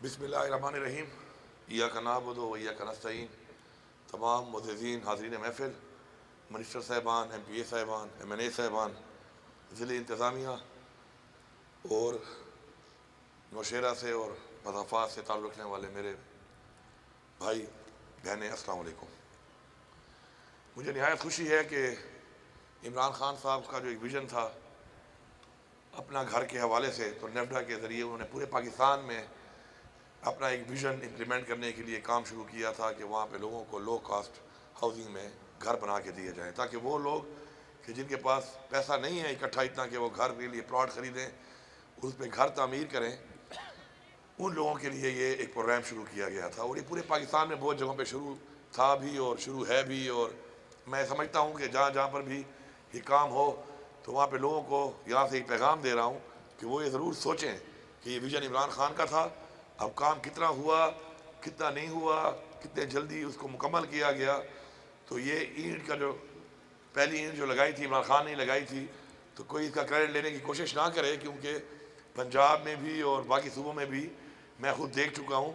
بسم اللہ الرحمن الرحیم۔ ایاک نعبد و ایاک نستعین۔ تمام معززین حاضرین محفل، منسٹر صاحبان، ایم پی اے صاحبان، ایم این اے صاحبان، ضلع انتظامیہ اور نوشہرہ سے اور مضافات سے تعلق رکھنے والے میرے بھائی بہنیں، السلام علیکم۔ مجھے نہایت خوشی ہے کہ عمران خان صاحب کا جو ایک ویژن تھا اپنا گھر کے حوالے سے، تو نیفڈا کے ذریعے انہوں نے پورے پاکستان میں اپنا ایک ویژن امپلیمنٹ کرنے کے لیے کام شروع کیا تھا کہ وہاں پہ لوگوں کو لو کاسٹ ہاؤسنگ میں گھر بنا کے دیے جائیں، تاکہ وہ لوگ کہ جن کے پاس پیسہ نہیں ہے اکٹھا اتنا کہ وہ گھر کے لیے پلاٹ خریدیں، اس پہ گھر تعمیر کریں، ان لوگوں کے لیے یہ ایک پروگرام شروع کیا گیا تھا۔ اور یہ پورے پاکستان میں بہت جگہوں پہ شروع تھا بھی اور شروع ہے بھی، اور میں سمجھتا ہوں کہ جہاں جہاں پر بھی یہ کام ہو تو وہاں پہ لوگوں کو یہاں سے ایک پیغام دے رہا ہوں کہ وہ یہ ضرور سوچیں کہ یہ ویژن عمران خان کا تھا، اب کام کتنا ہوا، کتنا نہیں ہوا، کتنے جلدی اس کو مکمل کیا گیا۔ تو یہ اینٹ کا جو پہلی اینٹ جو لگائی تھی عمران خان نے لگائی تھی، تو کوئی اس کا کریڈٹ لینے کی کوشش نہ کرے، کیونکہ پنجاب میں بھی اور باقی صوبوں میں بھی میں خود دیکھ چکا ہوں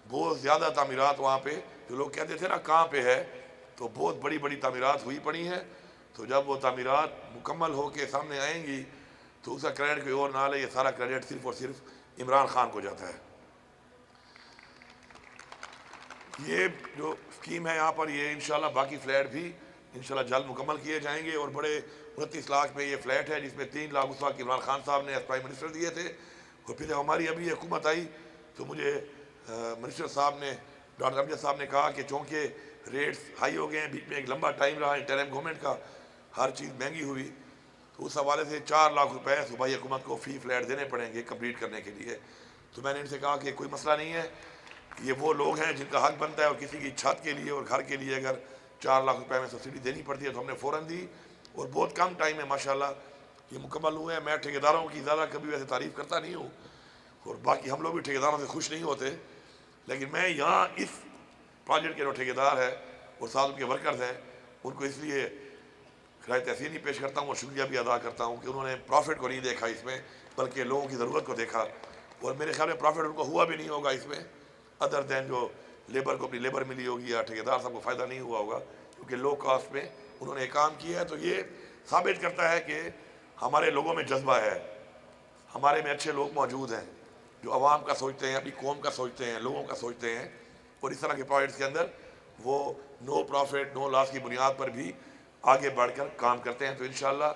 بہت زیادہ تعمیرات وہاں پہ، جو لوگ کہتے تھے نا کہاں پہ ہے، تو بہت بڑی بڑی تعمیرات ہوئی پڑی ہیں۔ تو جب وہ تعمیرات مکمل ہو کے سامنے آئیں گی تو اس کا کریڈٹ کوئی اور نہ لے، یہ سارا کریڈٹ صرف اور صرف عمران خان کو جاتا ہے۔ یہ جو اسکیم ہے یہاں پر، یہ انشاءاللہ باقی فلیٹ بھی انشاءاللہ جلد مکمل کیے جائیں گے، اور بڑے 29 لاکھ میں یہ فلیٹ ہے، جس میں 3 لاکھ اس وقت عمران خان صاحب نے ایز پرائم منسٹر دیے تھے، اور پھر جب ہماری ابھی حکومت آئی تو مجھے منسٹر صاحب نے، ڈاکٹر امجد صاحب نے کہا کہ چونکہ ریٹس ہائی ہو گئے ہیں، بیچ میں ایک لمبا ٹائم رہا انٹرم گورنمنٹ کا، ہر چیز مہنگی ہوئی، تو اس حوالے سے 4 لاکھ روپے صوبائی حکومت کو فی فلیٹ دینے پڑیں گے کمپلیٹ کرنے کے لیے۔ تو میں نے ان سے کہا کہ کوئی مسئلہ نہیں ہے، یہ وہ لوگ ہیں جن کا حق بنتا ہے، اور کسی کی چھت کے لیے اور گھر کے لیے اگر 4 لاکھ روپے میں سبسڈی دینی پڑتی ہے تو ہم نے فوراً دی، اور بہت کم ٹائم میں ماشاءاللہ یہ مکمل ہوئے ہیں۔ میں ٹھیکیداروں کی زیادہ کبھی ویسے تعریف کرتا نہیں ہوں، اور باقی ہم لوگ بھی ٹھیکیداروں سے خوش نہیں ہوتے، لیکن میں یہاں اس پروجیکٹ کے جو ٹھیکیدار ہے اور ساتھ ان کے ورکرز ہیں، ان کو اس لیے خراج تحسین پیش کرتا ہوں اور شکریہ بھی ادا کرتا ہوں کہ انہوں نے پروفٹ کو نہیں دیکھا اس میں، بلکہ لوگوں کی ضرورت کو دیکھا، اور میرے خیال میں پروفٹ ان کو ہوا بھی نہیں ہوگا اس میں، ادر دین جو لیبر کو اپنی لیبر ملی ہوگی یا ٹھیکیدار صاحب کو فائدہ نہیں ہوا ہوگا، کیونکہ لو کاسٹ میں انہوں نے کام کیا ہے۔ تو یہ ثابت کرتا ہے کہ ہمارے لوگوں میں جذبہ ہے، ہمارے میں اچھے لوگ موجود ہیں جو عوام کا سوچتے ہیں، اپنی قوم کا سوچتے ہیں، لوگوں کا سوچتے ہیں، اور اس طرح کے پروجیکٹس کے اندر وہ نو پروفٹ نو لاس کی بنیاد پر بھی آگے بڑھ کر کام کرتے ہیں۔ تو انشاءاللہ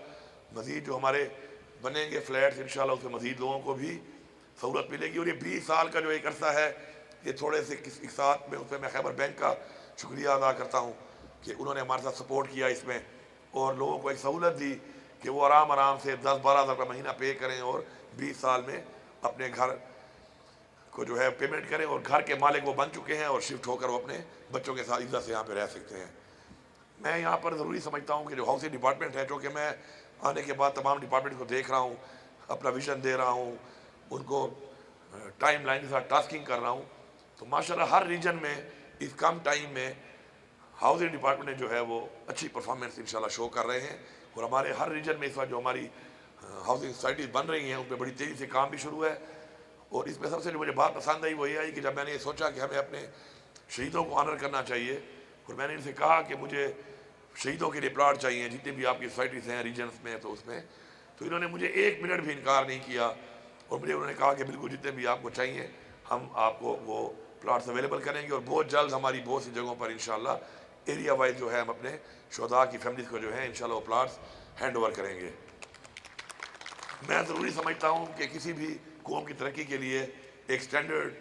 مزید جو ہمارے بنیں گے فلیٹس، انشاءاللہ اس میں مزید لوگوں کو بھی سہولت ملے گی۔ اور یہ 20 سال کا جو ایک عرصہ ہے، یہ تھوڑے سے ایک ساتھ میں اس میں خیبر بینک کا شکریہ ادا کرتا ہوں کہ انہوں نے ہمارے ساتھ سپورٹ کیا اس میں، اور لوگوں کو ایک سہولت دی کہ وہ آرام آرام سے 10-12 ہزار روپے مہینہ پے کریں اور 20 سال میں اپنے گھر کو جو ہے پیمنٹ کریں، اور گھر کے مالک وہ بن چکے ہیں، اور شفٹ ہو کر وہ اپنے بچوں کے ساتھ عزت سے یہاں پہ رہ سکتے ہیں۔ میں یہاں پر ضروری سمجھتا ہوں کہ جو ہاؤسنگ ڈپارٹمنٹ ہے، چونکہ میں آنے کے بعد تمام ڈپارٹمنٹ کو دیکھ رہا ہوں، اپنا ویژن دے رہا ہوں، ان کو ٹائم لائن کے ساتھ ٹاسکنگ کر رہا ہوں، تو ماشاءاللہ ہر ریجن میں اس کم ٹائم میں ہاؤسنگ ڈپارٹمنٹ جو ہے وہ اچھی پرفارمنس انشاءاللہ شو کر رہے ہیں، اور ہمارے ہر ریجن میں اس وقت جو ہماری ہاؤسنگ سوسائٹیز بن رہی ہیں ان پہ بڑی تیزی سے کام بھی شروع ہے۔ اور اس میں سب سے جو مجھے بات پسند آئی وہ یہ آئی کہ جب میں نے یہ سوچا کہ ہمیں اپنے شہیدوں کو آنر کرنا چاہیے، اور میں نے ان سے کہا کہ مجھے شہیدوں کے لیے پلاٹ چاہیے جتنے بھی آپ کی سوسائٹیز ہیں ریجنس میں، تو اس میں تو انہوں نے مجھے 1 منٹ بھی انکار نہیں کیا، اور مجھے انہوں نے کہا کہ بالکل جتنے بھی آپ کو چاہیے ہم آپ کو وہ پلاٹس اویلیبل کریں گے، اور بہت جلد ہماری بہت سی جگہوں پر انشاءاللہ ایریا وائز جو ہے ہم اپنے شہداء کی فیملیز کو جو ہے انشاءاللہ وہ پلاٹس ہینڈ اوور کریں گے۔ میں ضروری سمجھتا ہوں کہ کسی بھی قوم کی ترقی کے لیے ایک سٹینڈرڈ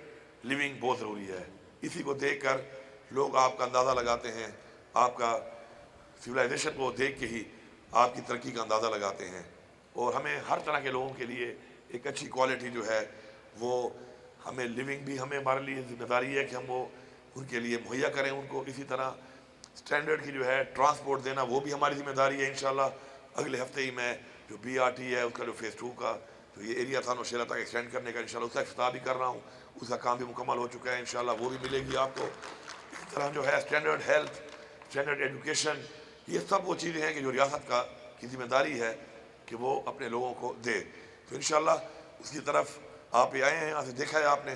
لیونگ بہت ضروری ہے، اسی کو دیکھ کر لوگ آپ کا اندازہ لگاتے ہیں، آپ کا سویلائزیشن کو دیکھ کے ہی آپ کی ترقی کا اندازہ لگاتے ہیں، اور ہمیں ہر طرح کے لوگوں کے لیے ایک اچھی کوالٹی جو ہے وہ ہمیں لیونگ بھی ہمارے لیے ذمہ داری ہے کہ ہم وہ ان کے لیے مہیا کریں ان کو، اسی طرح سٹینڈرڈ کی جو ہے ٹرانسپورٹ دینا وہ بھی ہماری ذمہ داری ہے۔ انشاءاللہ اگلے ہفتے ہی میں جو بی آر ٹی ہے اس کا جو فیز 2 کا تو یہ ایریا تھا نوشہرہ تک ایکسٹینڈ کرنے کا انشاءاللہ اس کا افتتاح بھی کر رہا ہوں، اس کا کام بھی مکمل ہو چکا ہے، انشاءاللہ وہ بھی ملے گی آپ کو۔ اس طرح جو ہے سٹینڈرڈ ہیلتھ، سٹینڈرڈ ایجوکیشن، یہ سب وہ چیزیں ہیں کہ جو ریاست کی ذمہ داری ہے کہ وہ اپنے لوگوں کو دے۔ تو انشاءاللہ اس کی طرف آپ یہ آئے ہیں، یہاں سے دیکھا ہے آپ نے